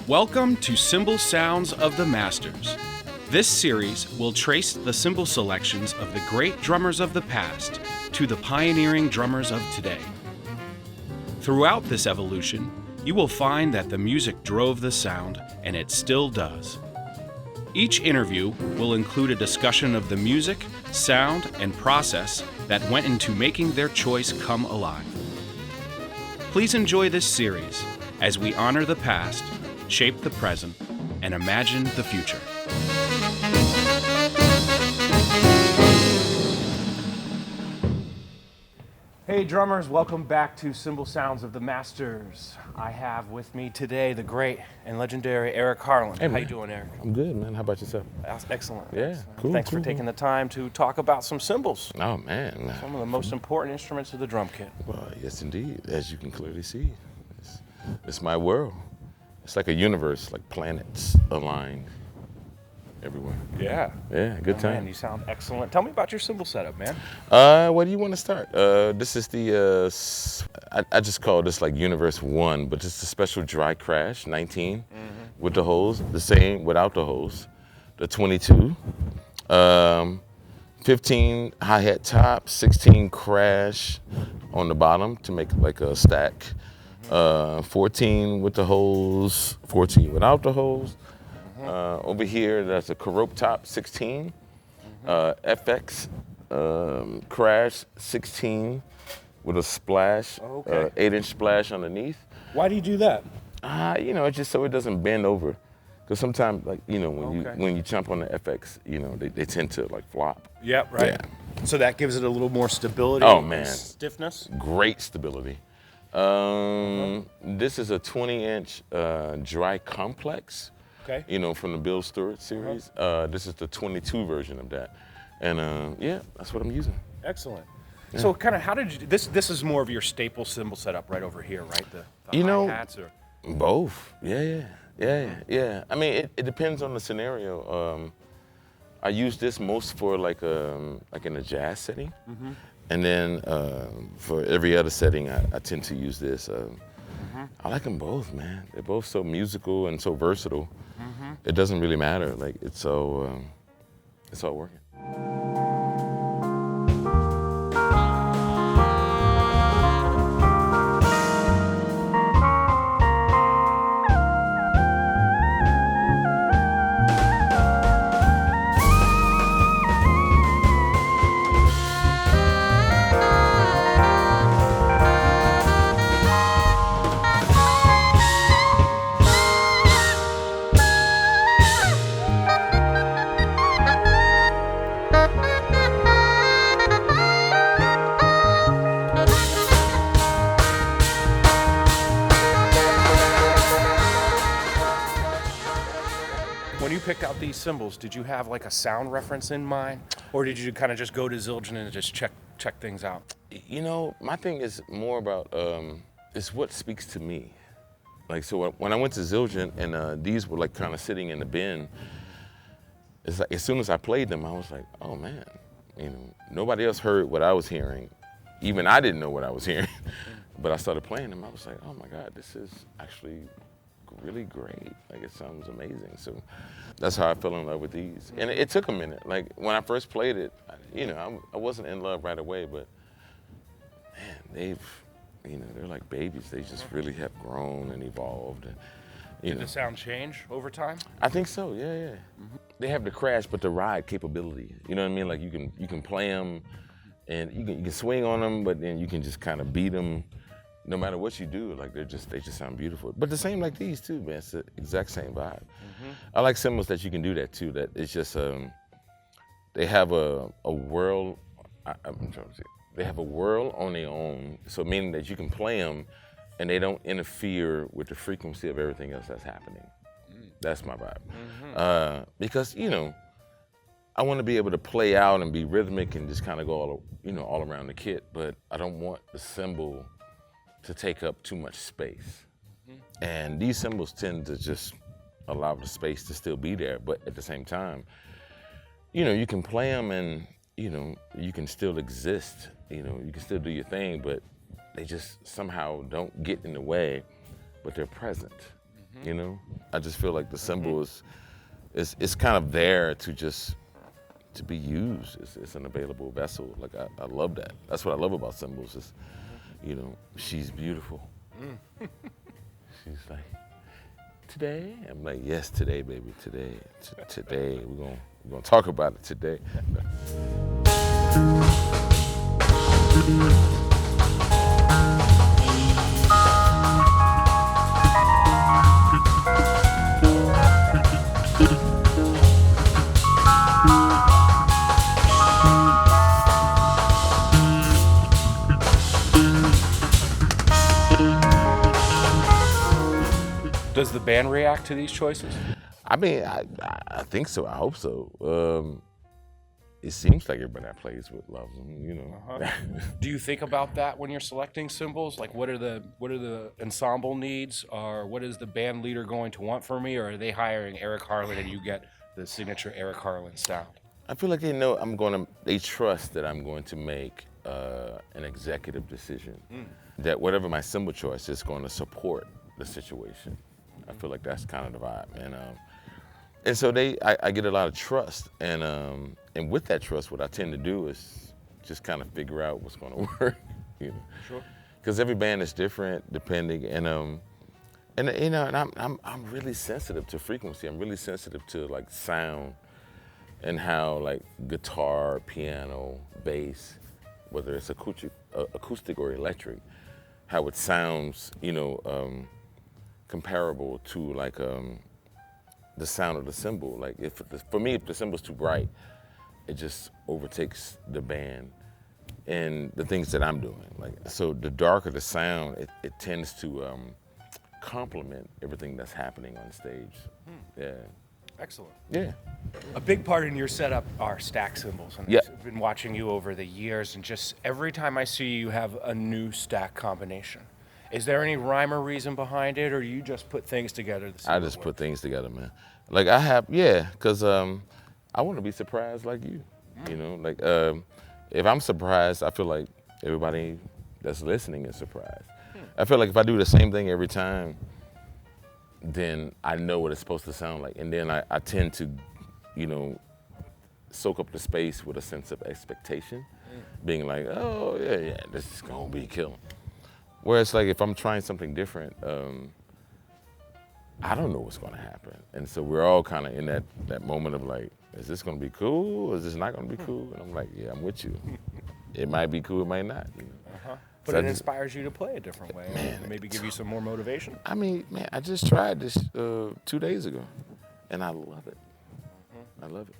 Welcome to Cymbal Sounds of the Masters. This series will trace the cymbal selections of the great drummers of the past to the pioneering drummers of today. Throughout this evolution, you will find that the music drove the sound, and it still does. Each interview will include a discussion of the music, sound, and process that went into making their choice come alive. Please enjoy this series as we honor the past, shape the present, and imagine the future. Hey drummers, welcome back to Cymbal Sounds of the Masters. I have with me today the great and legendary Eric Harland. Hey, how you doing, Eric? I'm good, man. How about yourself? Excellent. Yeah, Excellent. cool. Thanks for taking the time to talk about some cymbals. Oh, man. Some of the most important instruments of the drum kit. Well, yes, indeed. As you can clearly see, it's my world. It's like a universe, like planets aligned everywhere. Yeah. Yeah, good time. Man, you sound excellent. Tell me about your cymbal setup, man. Where do you want to start? This is the, I just call this like Universe 1, but it's a special dry crash, 19, with the holes, the same without the holes, the 22, 15 hi-hat top, 16 crash on the bottom to make like a stack, 14 with the holes, 14 without the holes. Over here, that's a Carope top, 16, FX crash, 16 with a splash, 8-inch splash underneath. Why do you do that? It's just so it doesn't bend over. Because sometimes, like, when you jump on the FX, they tend to like flop. Yeah, right. Yeah. So that gives it a little more stability. Oh, man. Stiffness. Great stability. This is a 20-inch dry complex. Okay. From the Bill Stewart series. This is the 22 version of that. And that's what I'm using. Excellent. Yeah. So kind of how did you, this is more of your staple cymbal setup right over here, right? The hi-hats or? Both. Yeah. I mean, it depends on the scenario. I use this most for like in a jazz setting. And then for every other setting, I tend to use this. I like them both, man. They're both so musical and so versatile. It doesn't really matter. Like it's all working. When you picked out these cymbals, did you have like a sound reference in mind, or did you kind of just go to Zildjian and just check things out? My thing is more about it's what speaks to me. Like so, when I went to Zildjian and these were like kind of sitting in the bin, it's like as soon as I played them, I was like, oh man, nobody else heard what I was hearing. Even I didn't know what I was hearing, but I started playing them. I was like, oh my God, this is actually really great. Like it sounds amazing. So that's how I fell in love with these. And it took a minute. Like when I first played it, I wasn't in love right away, but man, they're like babies. They just really have grown and evolved. And, Did the sound change over time? I think so. Yeah. They have the crash, but the ride capability. You know what I mean? Like you can play them, and you can swing on them, but then you can just kind of beat them. No matter what you do, like they just sound beautiful. But the same like these too, man. It's the exact same vibe. I like cymbals that you can do that too. That it's just they have a whirl. I'm trying to say they have a whirl on their own. So meaning that you can play them, and they don't interfere with the frequency of everything else that's happening. That's my vibe. Because I want to be able to play out and be rhythmic and just kind of go all around the kit. But I don't want the cymbal to take up too much space. And these cymbals tend to just allow the space to still be there, but at the same time, you can play them and, you can still exist, you can still do your thing, but they just somehow don't get in the way, but they're present. You know, I just feel like the cymbal is kind of there to be used. It's an available vessel. Like I love that. That's what I love about cymbals. Is, you know, she's beautiful. She's like, today? I'm like, yes, today, baby, today. Today, we're gonna talk about it today. Does the band react to these choices? I mean, I think so. I hope so. It seems like everybody that plays with loves them, you know. Do you think about that when you're selecting cymbals? Like, what are the ensemble needs, or what is the band leader going to want from me, or are they hiring Eric Harland and you get the signature Eric Harland sound? I feel like they know they trust that I'm going to make an executive decision, that whatever my cymbal choice is going to support the situation. I feel like that's kind of the vibe, and so I get a lot of trust, and with that trust, what I tend to do is just kind of figure out what's going to work, you know. Sure. Because every band is different, depending, and you know, and I'm really sensitive to frequency. I'm really sensitive to like sound, and how like guitar, piano, bass, whether it's acoustic or electric, how it sounds, you know. Comparable to like the sound of the cymbal. Like for me, if the cymbal's too bright, it just overtakes the band and the things that I'm doing. Like, so the darker the sound, it tends to complement everything that's happening on stage. Yeah. Excellent. Yeah. A big part in your setup are stack cymbals. And Yeah. I've been watching you over the years, and just every time I see you have a new stack combination. Is there any rhyme or reason behind it, or do you just put things together? I just put things together, man. Like I have, yeah, because I want to be surprised like you. You know, like if I'm surprised, I feel like everybody that's listening is surprised. I feel like if I do the same thing every time, then I know what it's supposed to sound like, and then I tend to, you know, soak up the space with a sense of expectation, being like, oh yeah, this is gonna be killing. Whereas, like, if I'm trying something different, I don't know what's going to happen. And so we're all kind of in that moment of, like, is this going to be cool or is this not going to be cool? And I'm like, yeah, I'm with you. It might be cool, it might not. You know? But So it inspires you to play a different way, and maybe give you some more motivation. I mean, man, I just tried this 2 days ago, and I love it. I love it.